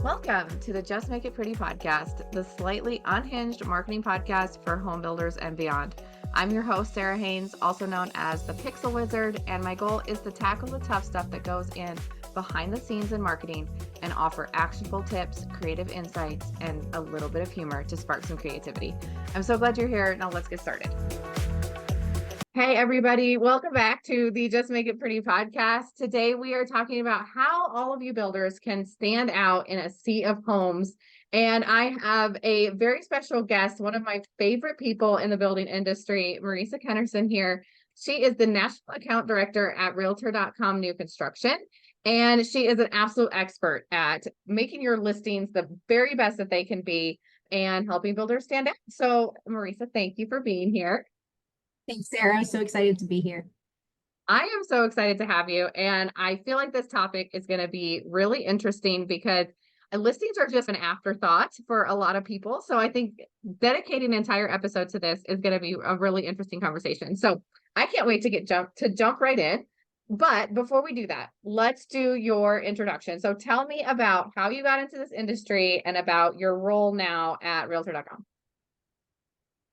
Welcome to the Just Make It Pretty podcast, the slightly unhinged marketing podcast for home builders and beyond. I'm your host, Sarah Haynes, also known as the Pixel Wizard, and my goal is to tackle the tough stuff that goes in behind the scenes in marketing and offer actionable tips, creative insights, and a little bit of humor to spark some creativity. I'm so glad you're here. Now let's get started. Hey, everybody. Welcome back to the Just Make It Pretty podcast. Today, we are talking about how all of you builders can stand out in a sea of homes. And I have a very special guest, one of my favorite people in the building industry, Marisa Kennerson here. She is the National Account Director at Realtor.com New Construction. And she is an absolute expert at making your listings the very best that they can be and helping builders stand out. So, Marisa, thank you for being here. Thanks, Sarah. I'm so excited to be here. I am so excited to have you. And I feel like this topic is going to be really interesting because listings are just an afterthought for a lot of people. So I think dedicating an entire episode to this is going to be a really interesting conversation. So I can't wait to jump right in. But before we do that, let's do your introduction. So tell me about how you got into this industry and about your role now at Realtor.com.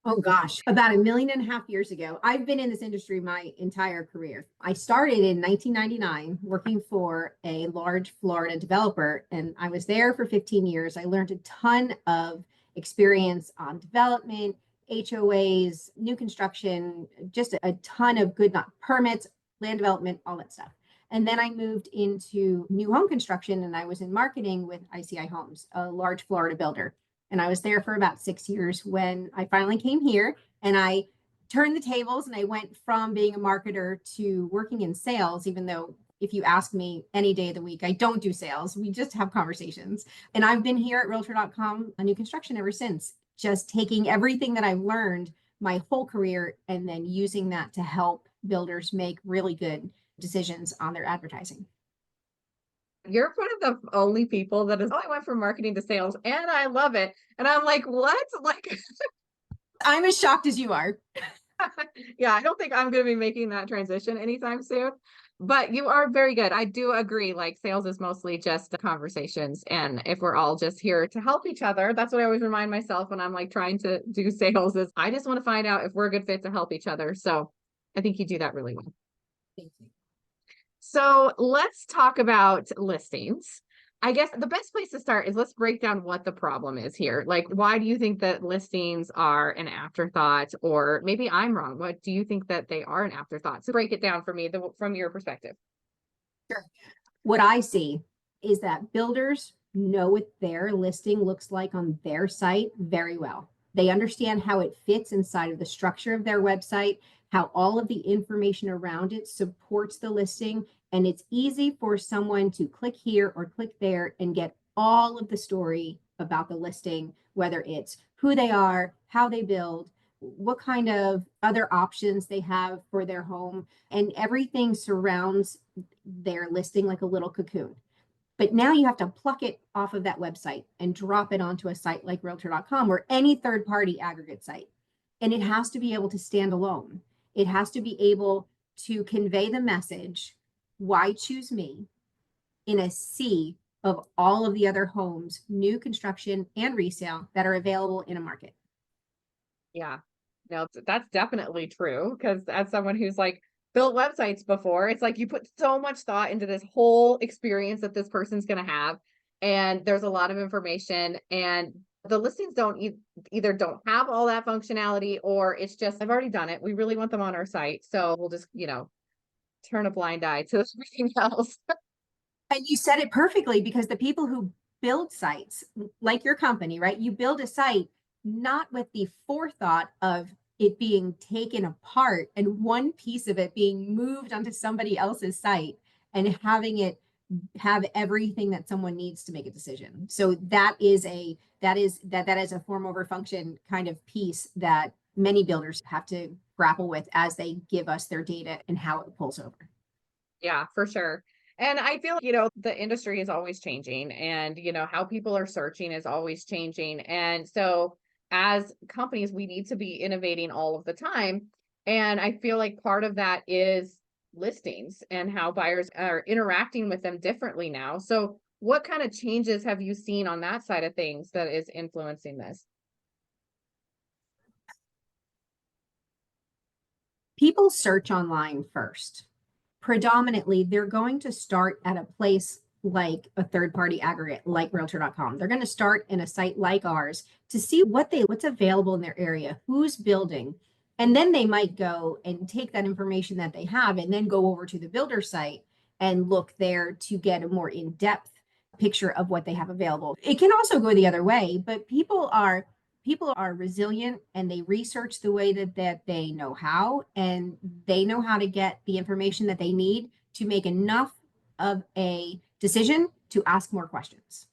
Oh gosh, about 1.5 million years ago. I've been in this industry my entire career. I started in 1999 working for a large Florida developer, and I was there for 15 years. I learned a ton of experience on development, HOAs, new construction, just a ton of good not permits, land development, all that stuff. And then I moved into new home construction and I was in marketing with ICI Homes, a large Florida builder. And I was there for about 6 years when I finally came here and I turned the tables and I went from being a marketer to working in sales, even though if you ask me any day of the week, I don't do sales. We just have conversations. And I've been here at Realtor.com, a new construction ever since, just taking everything that I've learned my whole career and then using that to help builders make really good decisions on their advertising. You're one of the only people that is, I went from marketing to sales and I love it. And I'm like, what? Like, I'm as shocked as you are. yeah, I don't think I'm going to be making that transition anytime soon, but you are very good. I do agree. Like sales is mostly just the conversations. And if we're all just here to help each other, that's what I always remind myself when I'm like trying to do sales is I just want to find out if we're a good fit to help each other. So I think you do that really well. Thank you. So let's talk about listings. I guess the best place to start is let's break down what the problem is here. Like, why do you think that listings are an afterthought? Or maybe I'm wrong. What do you think that they are an afterthought? So break it down for me from your perspective. Sure. What I see is that builders know what their listing looks like on their site very well. They understand how it fits inside of the structure of their website, how all of the information around it supports the listing. And it's easy for someone to click here or click there and get all of the story about the listing, whether it's who they are, how they build, what kind of other options they have for their home, and everything surrounds their listing like a little cocoon. But now you have to pluck it off of that website and drop it onto a site like Realtor.com or any third-party aggregate site. And it has to be able to stand alone. It has to be able to convey the message, why choose me, in a sea of all of the other homes, new construction and resale that are available in a market. Yeah, no, that's definitely true. Because as someone who's like built websites before, it's like you put so much thought into this whole experience that this person's going to have. And there's a lot of information and the listings either don't have all that functionality or it's just, I've already done it. We really want them on our site. So we'll just, turn a blind eye to everything else. And you said it perfectly because the people who build sites, like your company, right? You build a site not with the forethought of it being taken apart and one piece of it being moved onto somebody else's site and having it have everything that someone needs to make a decision. So that is a form over function kind of piece that many builders have to grapple with as they give us their data and how it pulls over. Yeah, for sure. And I feel, the industry is always changing and, how people are searching is always changing. And so as companies, we need to be innovating all of the time. And I feel like part of that is listings and how buyers are interacting with them differently now. So What kind of changes have you seen on that side of things that is influencing this? People search online first. Predominantly, they're going to start at a place like a third party aggregate like realtor.com. They're going to start in a site like ours to see what's available in their area, who's building. And then they might go and take that information that they have and then go over to the builder site and look there to get a more in-depth picture of what they have available. It can also go the other way, but people are resilient and they research the way that they know how, and they know how to get the information that they need to make enough of a decision to ask more questions.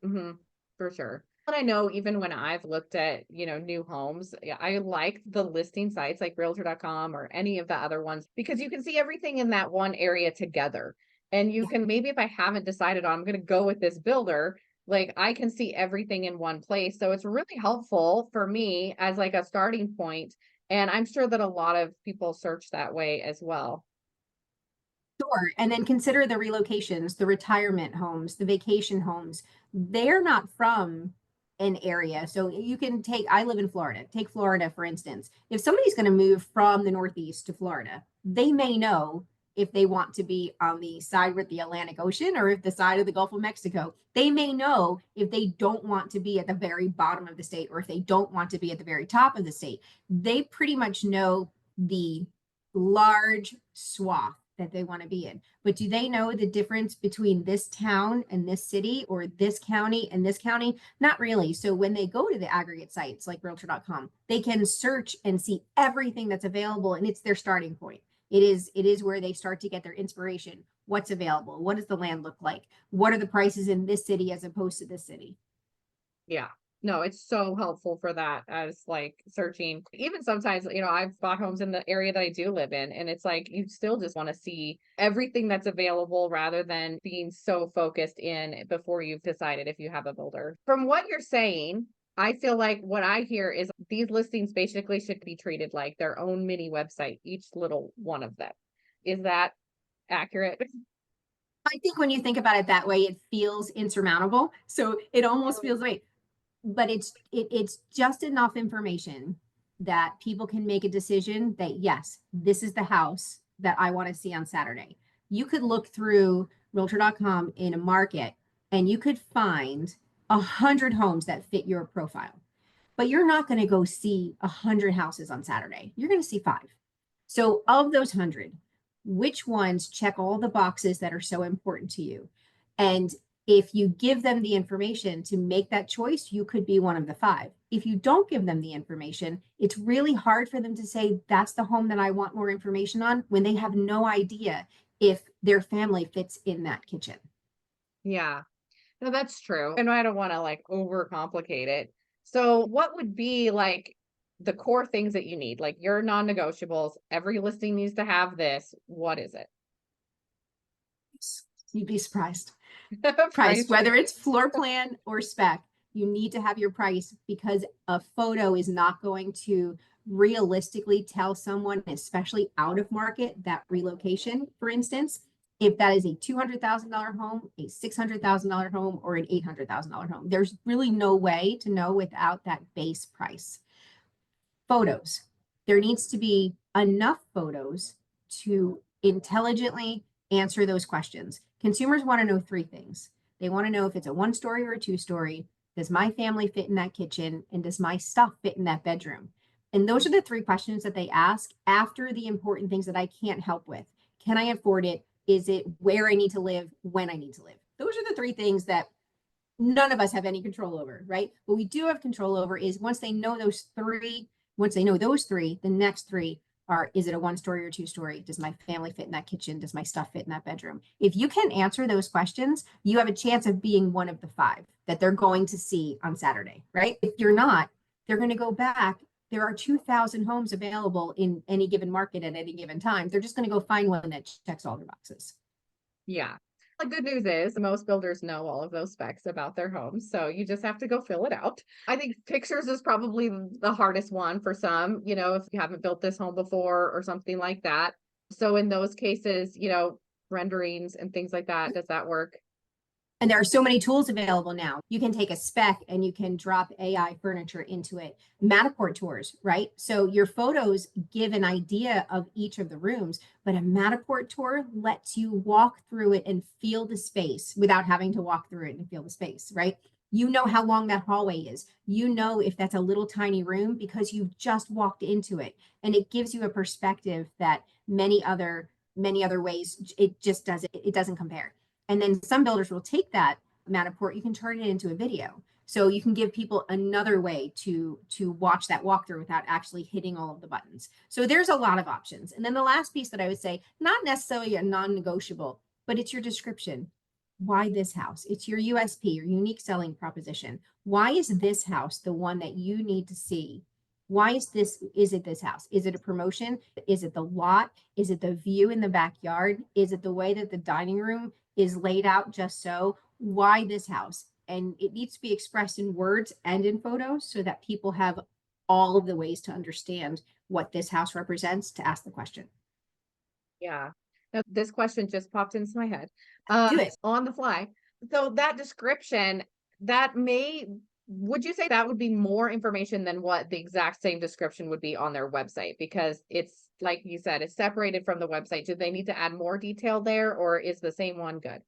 Hmm. For sure. And I know even when I've looked at, new homes, yeah, I like the listing sites like realtor.com or any of the other ones because you can see everything in that one area together. And you can maybe if I haven't decided on I'm going to go with this builder, like I can see everything in one place. So it's really helpful for me as like a starting point. And I'm sure that a lot of people search that way as well. Sure. And then consider the relocations, the retirement homes, the vacation homes. They're not from an area. So you can I live in Florida. Take Florida, for instance. If somebody's going to move from the Northeast to Florida, they may know if they want to be on the side with the Atlantic Ocean or if the side of the Gulf of Mexico. They may know if they don't want to be at the very bottom of the state or if they don't want to be at the very top of the state. They pretty much know the large swath that they want to be in. But do they know the difference between this town and this city or this county and this county? Not really. So when they go to the aggregate sites like realtor.com, they can search and see everything that's available, and it's their starting point. It is where they start to get their inspiration. What's available? What does the land look like? What are the prices in this city as opposed to this city? Yeah. No, it's so helpful for that as like searching. Even sometimes, I've bought homes in the area that I do live in, and it's like you still just want to see everything that's available rather than being so focused in before you've decided if you have a builder. From what you're saying, I feel like what I hear is these listings basically should be treated like their own mini website, each little one of them. Is that accurate? I think when you think about it that way, it feels insurmountable. So it almost feels like, but it's just enough information that people can make a decision that yes, this is the house that I want to see on Saturday. You could look through realtor.com in a market and you could find 100 homes that fit your profile, but you're not going to go see 100 houses on Saturday. You're going to see five. So of those 100, which ones check all the boxes that are so important to you? And if you give them the information to make that choice, you could be one of the five. If you don't give them the information, it's really hard for them to say, that's the home that I want more information on when they have no idea if their family fits in that kitchen. Yeah. No, that's true. And I don't want to like overcomplicate it. So, what would be like the core things that you need? Like your non-negotiables, every listing needs to have this. What is it? You'd be surprised. Price, Price. whether it's floor plan or spec, you need to have your price because a photo is not going to realistically tell someone, especially out of market, that relocation, for instance, if that is a $200,000 home, a $600,000 home, or an $800,000 home. There's really no way to know without that base price. Photos. There needs to be enough photos to intelligently answer those questions. Consumers want to know three things. They want to know if it's a 1 story or a 2 story. Does my family fit in that kitchen? And does my stuff fit in that bedroom? And those are the three questions that they ask after the important things that I can't help with. Can I afford it? Is it where I need to live? When I need to live? Those are the three things that none of us have any control over, right? What we do have control over is once they know those three, the next three are, is it a 1 story or 2 story? Does my family fit in that kitchen? Does my stuff fit in that bedroom? If you can answer those questions, you have a chance of being one of the five that they're going to see on Saturday, right? If you're not, they're going to go back. There are 2,000 homes available in any given market at any given time. They're just going to go find one that checks all their boxes. Yeah. The good news is most builders know all of those specs about their homes. So you just have to go fill it out. I think pictures is probably the hardest one for some, if you haven't built this home before or something like that. So in those cases, renderings and things like that, does that work? And there are so many tools available now. You can take a spec and you can drop AI furniture into it. Matterport tours, right? So your photos give an idea of each of the rooms, but a Matterport tour lets you walk through it and feel the space without having to walk through it and feel the space, right? You know how long that hallway is. You know if that's a little tiny room because you've just walked into it. And it gives you a perspective that many other ways it doesn't compare. And then some builders will take that Matterport, you can turn it into a video. So you can give people another way to watch that walkthrough without actually hitting all of the buttons. So there's a lot of options. And then the last piece that I would say, not necessarily a non-negotiable, but it's your description. Why this house? It's your USP, your unique selling proposition. Why is this house the one that you need to see? Why is it this house? Is it a promotion? Is it the lot? Is it the view in the backyard? Is it the way that the dining room is laid out just so? Why this house? And it needs to be expressed in words and in photos so that people have all of the ways to understand what this house represents to ask the question. Yeah. Now, this question just popped into my head Do it. on the fly. So that description, would you say that would be more information than what the exact same description would be on their website? Because it's like you said, it's separated from the website. Do they need to add more detail there, or is the same one good?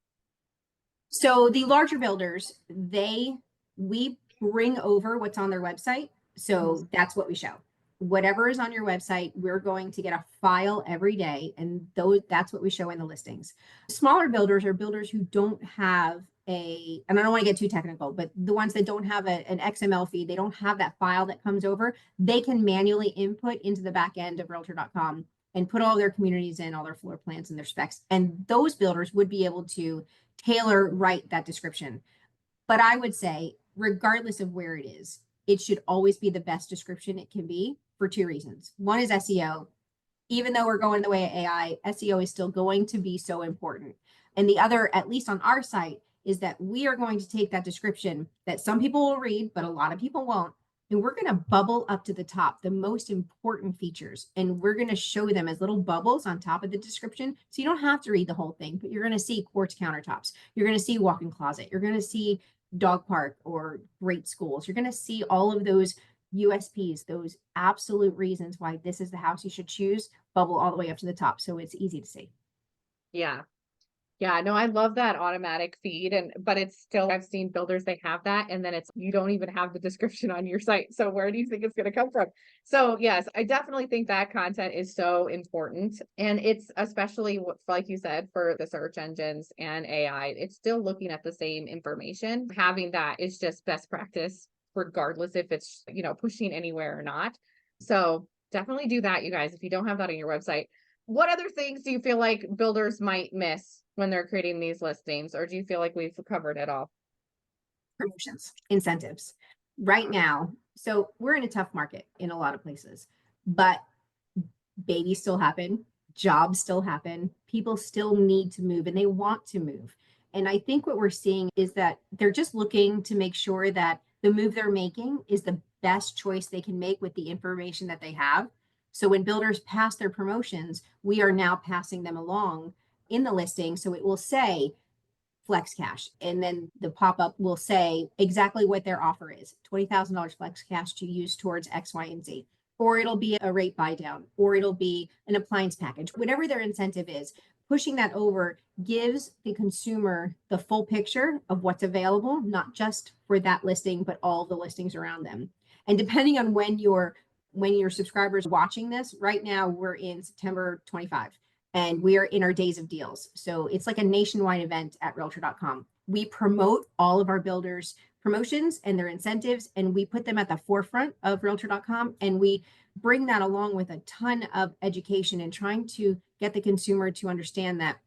So the larger builders, we bring over what's on their website. So that's what we show. Whatever is on your website, we're going to get a file every day, and that's what we show in the listings. Smaller builders are builders who don't have and I don't want to get too technical, but the ones that don't have an XML feed, they don't have that file that comes over, they can manually input into the back end of realtor.com and put all their communities in, all their floor plans and their specs. And those builders would be able to write that description. But I would say, regardless of where it is, it should always be the best description it can be for two reasons. One is SEO. Even though we're going the way of AI, SEO is still going to be so important. And the other, at least on our site, is that we are going to take that description that some people will read, but a lot of people won't. And we're going to bubble up to the top the most important features. And we're going to show them as little bubbles on top of the description. So you don't have to read the whole thing, but you're going to see quartz countertops. You're going to see walk-in closet. You're going to see dog park or great schools. You're going to see all of those USPs, those absolute reasons why this is the house you should choose, bubble all the way up to the top. So it's easy to see. Yeah. Yeah, no, I love that automatic feed, but it's still, I've seen builders, they have that, and then you don't even have the description on your site. So where do you think it's going to come from? So yes, I definitely think that content is so important. And it's especially like you said, for the search engines and AI, it's still looking at the same information. Having that is just best practice, regardless if it's, pushing anywhere or not. So definitely do that, you guys, if you don't have that on your website. What other things do you feel like builders might miss when they're creating these listings, or do you feel like we've covered it all? Promotions, incentives. Right now, so we're in a tough market in a lot of places, but babies still happen, jobs still happen, people still need to move and they want to move. And I think what we're seeing is that they're just looking to make sure that the move they're making is the best choice they can make with the information that they have. So when builders pass their promotions, we are now passing them along in the listing. So it will say flex cash, and then the pop-up will say exactly what their offer is: $20,000 flex cash to use towards X, Y, and Z. Or it'll be a rate buy down, or it'll be an appliance package, whatever their incentive is. Pushing that over gives the consumer the full picture of what's available, not just for that listing, but all the listings around them. And depending on when your subscribers watching this, right now we're in September 25 and we are in our days of deals. So it's like a nationwide event at realtor.com. We promote all of our builders' promotions and their incentives, and we put them at the forefront of realtor.com. And we bring that along with a ton of education and trying to get the consumer to understand that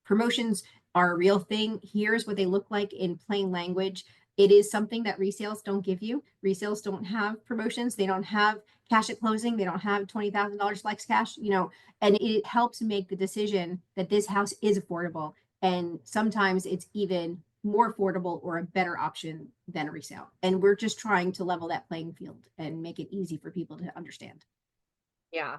promotions are a real thing. Here's what they look like in plain language. It is something that resales don't give you. Resales don't have promotions. They don't have cash at closing. They don't have $20,000 flex cash, and it helps make the decision that this house is affordable. And sometimes it's even more affordable or a better option than a resale. And we're just trying to level that playing field and make it easy for people to understand. Yeah.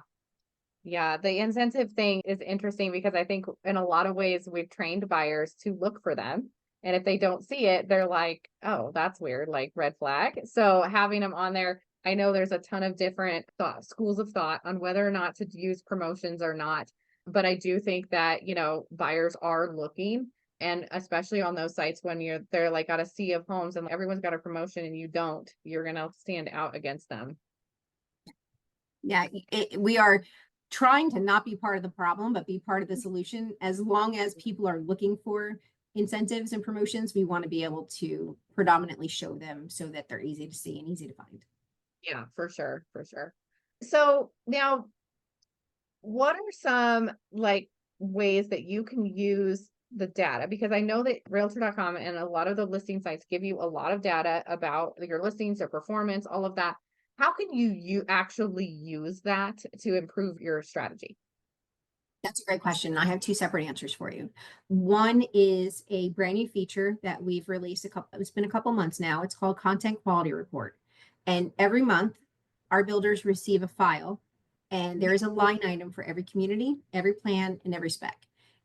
Yeah, the incentive thing is interesting because I think in a lot of ways we've trained buyers to look for them And if they don't see it, they're like, oh, that's weird, like red flag. So having them on there, I know there's a ton of different schools of thought on whether or not to use promotions or not. But I do think that, buyers are looking, and especially on those sites when they're like got a sea of homes and everyone's got a promotion and you don't, you're going to stand out against them. Yeah, we are trying to not be part of the problem, but be part of the solution. As long as people are looking for incentives and promotions, we want to be able to predominantly show them so that they're easy to see and easy to find. Yeah, for sure, for sure. So now, what are some like ways that you can use the data? Because I know that realtor.com and a lot of the listing sites give you a lot of data about your listings, their performance, all of that. How can you actually use that to improve your strategy? That's a great question. I have two separate answers for you. One is a brand new feature that we've released it's been a couple months now. It's called Content Quality Report. And every month, our builders receive a file, and there is a line item for every community, every plan, and every spec.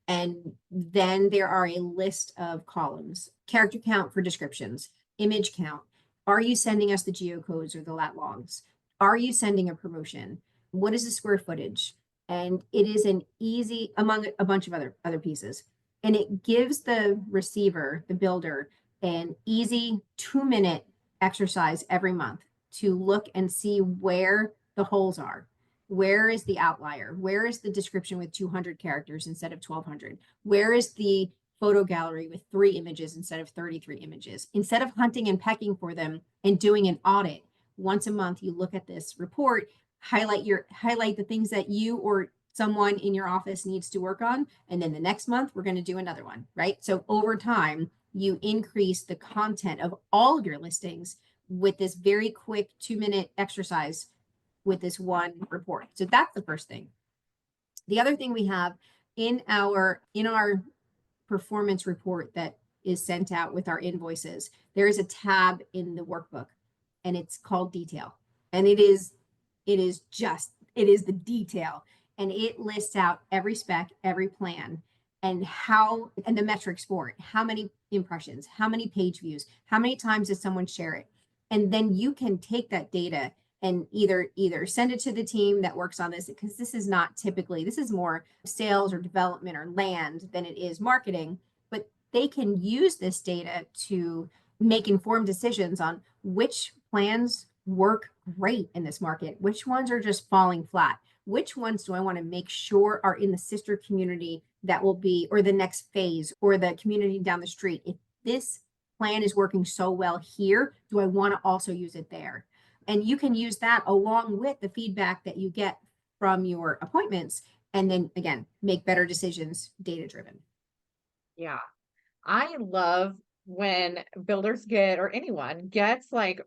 And then there are a list of columns: character count for descriptions, image count. Are you sending us the geocodes or the lat logs? Are you sending a promotion? What is the square footage? And it is an easy, among a bunch of other pieces, and it gives the receiver, the builder, an easy 2-minute exercise every month to look and see where the holes are. Where is the outlier? Where is the description with 200 characters instead of 1200? Where is the photo gallery with 3 images instead of 33 images? Instead of hunting and pecking for them and doing an audit once a month, you look at this report, highlight the things that you or someone in your office needs to work on, and then the next month we're going to do another one, right? So over time, you increase the content of all of your listings with this very quick 2-minute exercise with this one report. So that's the first thing. The other thing we have in our performance report that is sent out with our invoices, there is a tab in the workbook, and it's called detail. And it is the detail, and it lists out every spec, every plan, and the metrics for it. How many impressions, how many page views, how many times did someone share it? And then you can take that data and either send it to the team that works on this, because this is more sales or development or land than it is marketing, but they can use this data to make informed decisions on which plans work great in this market, which ones are just falling flat, which ones do I want to make sure are in the sister community that will be, or the next phase, or the community down the street. If this plan is working so well here, do I want to also use it there? And you can use that along with the feedback that you get from your appointments, and then again, make better decisions, data driven. Yeah. I love when builders or anyone gets like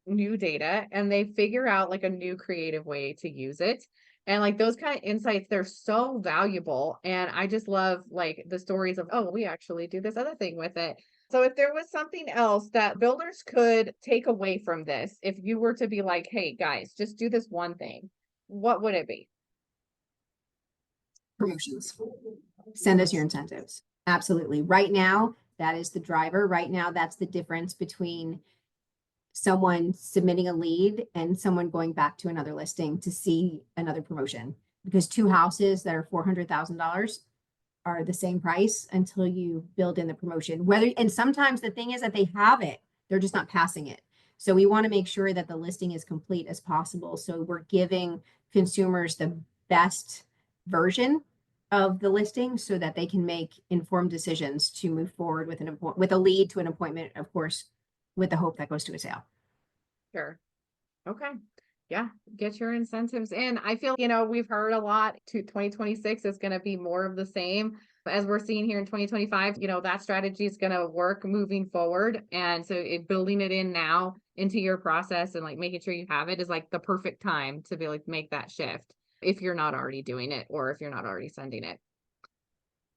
new data and they figure out like a new creative way to use it. And like those kind of insights, they're so valuable. And I just love like the stories of, oh, we actually do this other thing with it. So if there was something else that builders could take away from this, if you were to be like, hey guys, just do this one thing, what would it be? Promotions. Send us your incentives. Absolutely. Right now, that is the driver. Right now, that's the difference between someone submitting a lead and someone going back to another listing to see another promotion, because 2 houses that are $400,000 are the same price until you build in the promotion. And sometimes the thing is that they have it, they're just not passing it. So we want to make sure that the listing is complete as possible. So we're giving consumers the best version of the listing so that they can make informed decisions to move forward with a lead to an appointment, of course, with the hope that goes to a sale. Sure. Okay. Yeah. Get your incentives in. I feel, we've heard a lot 2026 is going to be more of the same as we're seeing here in 2025. That strategy is going to work moving forward. And so building it in now into your process and like making sure you have it is like the perfect time to be like, make that shift if you're not already doing it or if you're not already sending it.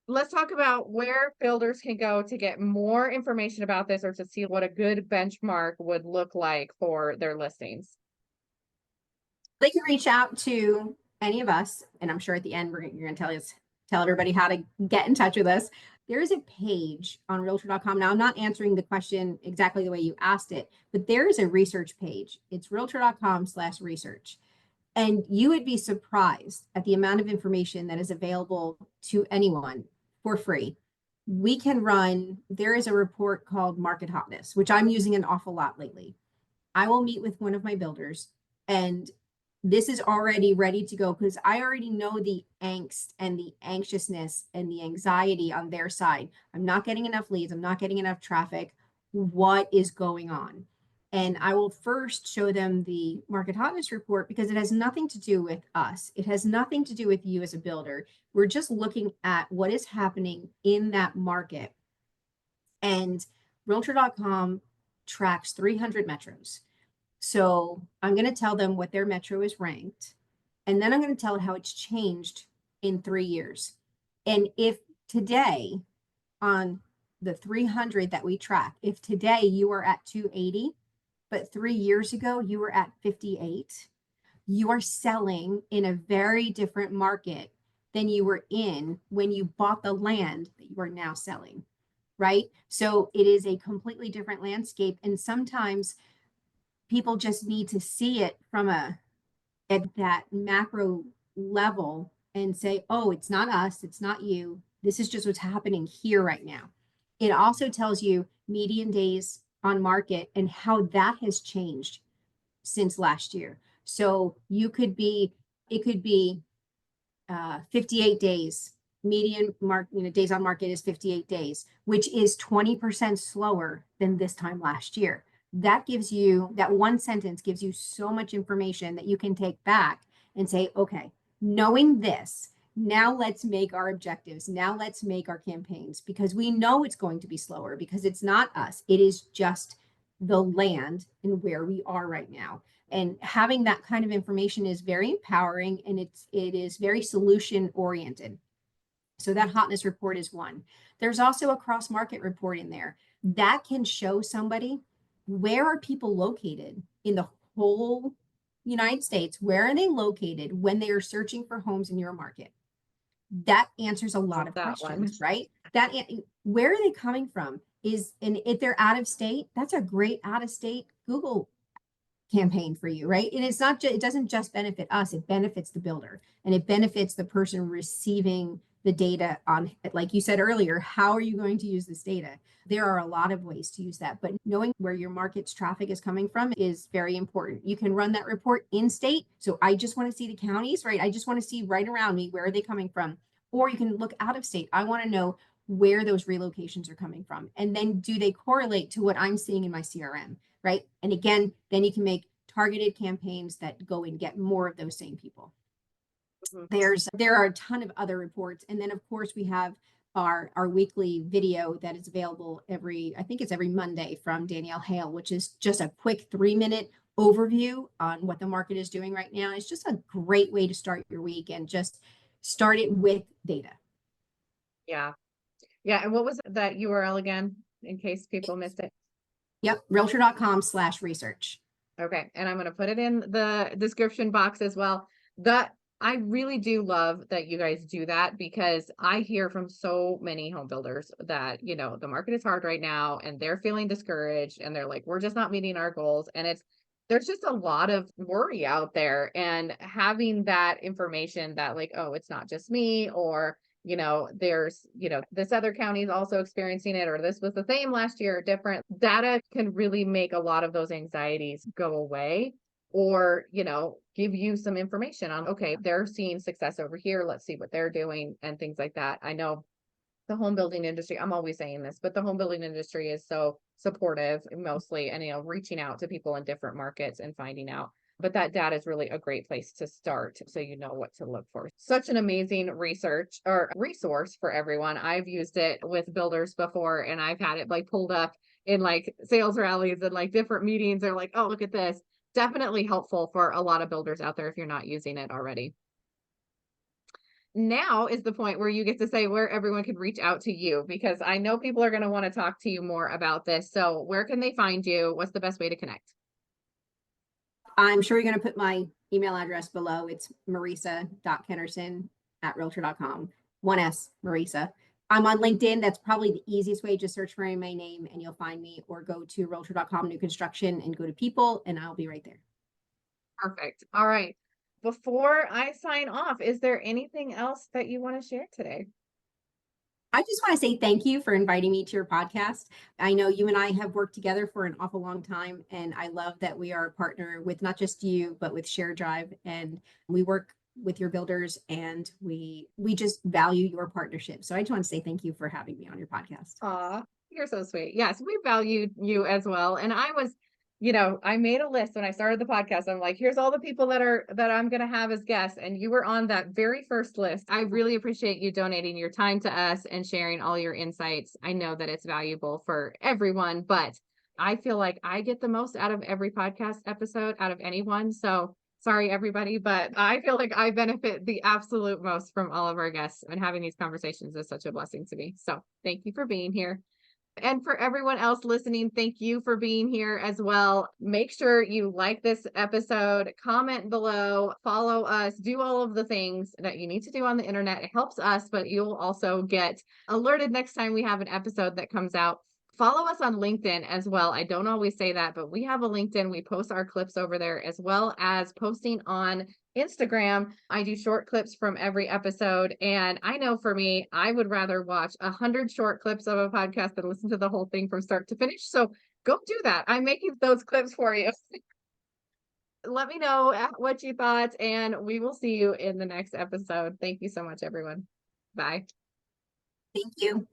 Let's talk about where builders can go to get more information about this or to see what a good benchmark would look like for their listings. They can reach out to any of us, and I'm sure at the end you're going to tell everybody how to get in touch with us. there is a page on realtor.com. Now, I'm not answering the question exactly the way you asked it, but there is a research page. It's realtor.com/research. And you would be surprised at the amount of information that is available to anyone for free. There is a report called Market Hotness, which I'm using an awful lot lately. I will meet with one of my builders, and this is already ready to go because I already know the angst and the anxiousness and the anxiety on their side. I'm not getting enough leads. I'm not getting enough traffic. What is going on? And I will first show them the market hotness report because it has nothing to do with us. It has nothing to do with you as a builder. We're just looking at what is happening in that market. And realtor.com tracks 300 metros. So I'm going to tell them what their metro is ranked. And then I'm going to tell it how it's changed in 3 years. And if today on the 300 that we track, if today you are at 280, but 3 years ago you were at 58, you are selling in a very different market than you were in when you bought the land that you are now selling, right? So it is a completely different landscape. And sometimes people just need to see it at that macro level and say, oh, it's not us, it's not you. This is just what's happening here right now. It also tells you median days on market and how that has changed since last year. So it could be 58 days. Days on market is 58 days, which is 20% slower than this time last year. That one sentence gives you so much information that you can take back and say, okay, knowing this, now let's make our objectives. Now let's make our campaigns, because we know it's going to be slower because it's not us. It is just the land and where we are right now. And having that kind of information is very empowering, and it is very solution oriented. So that hotness report is one. There's also a cross market report in there that can show somebody where are people located in the whole United States. Where are they located when they are searching for homes in your market? That answers a lot of questions, right? Where are they coming from? And if they're out of state, that's a great out of state Google campaign for you, right? And it doesn't just benefit us, it benefits the builder, and it benefits the person receiving the data on, like you said earlier, how are you going to use this data? There are a lot of ways to use that, but knowing where your market's traffic is coming from is very important. You can run that report in state. So I just want to see the counties, right? I just want to see right around me, where are they coming from? Or you can look out of state. I want to know where those relocations are coming from. And then do they correlate to what I'm seeing in my CRM, right? And again, then you can make targeted campaigns that go and get more of those same people. There are a ton of other reports. And then of course we have our weekly video that is available every Monday from Danielle Hale, which is just a quick 3-minute overview on what the market is doing right now. It's just a great way to start your week and just start it with data. Yeah. Yeah. And what was that URL again, in case people missed it? Yep. Realtor.com/research. Okay. And I'm going to put it in the description box as well. I really do love that you guys do that, because I hear from so many home builders that, the market is hard right now and they're feeling discouraged and they're like, we're just not meeting our goals. And there's just a lot of worry out there, and having that information that like, oh, it's not just me, or, there's, this other county is also experiencing it, or this was the same last year, different data can really make a lot of those anxieties go away. Or, give you some information on, okay, they're seeing success over here. Let's see what they're doing and things like that. I know the home building industry, I'm always saying this, but the home building industry is so supportive mostly, and, reaching out to people in different markets and finding out. But that data is really a great place to start, so you know what to look for. Such an amazing research or resource for everyone. I've used it with builders before, and I've had it like pulled up in like sales rallies and like different meetings. They're like, oh, look at this. Definitely helpful for a lot of builders out there if you're not using it already. Now is the point where you get to say where everyone can reach out to you, because I know people are going to want to talk to you more about this. So where can they find you? What's the best way to connect? I'm sure you're going to put my email address below. It's marisa.kennerson@realtor.com. 1S, Marisa. I'm on LinkedIn. That's probably the easiest way. Just search for my name and you'll find me, or go to realtor.com new construction and go to people and I'll be right there. Perfect. All right. Before I sign off, is there anything else that you want to share today? I just want to say thank you for inviting me to your podcast. I know you and I have worked together for an awful long time, and I love that we are a partner with not just you, but with Share Drive, and we work with your builders, and we just value your partnership. So I just want to say thank you for having me on your podcast. Aw, you're so sweet. Yes, we value you as well. And I was, I made a list when I started the podcast. I'm like, here's all the people that I'm gonna have as guests. And you were on that very first list. I really appreciate you donating your time to us and sharing all your insights. I know that it's valuable for everyone, but I feel like I get the most out of every podcast episode out of anyone. So sorry, everybody, but I feel like I benefit the absolute most from all of our guests, and having these conversations is such a blessing to me. So thank you for being here. And for everyone else listening, thank you for being here as well. Make sure you like this episode, comment below, follow us, do all of the things that you need to do on the internet. It helps us, but you'll also get alerted next time we have an episode that comes out. Follow us on LinkedIn as well. I don't always say that, but we have a LinkedIn. We post our clips over there, as well as posting on Instagram. I do short clips from every episode. And I know for me, I would rather watch 100 short clips of a podcast than listen to the whole thing from start to finish. So go do that. I'm making those clips for you. Let me know what you thought, and we will see you in the next episode. Thank you so much, everyone. Bye. Thank you.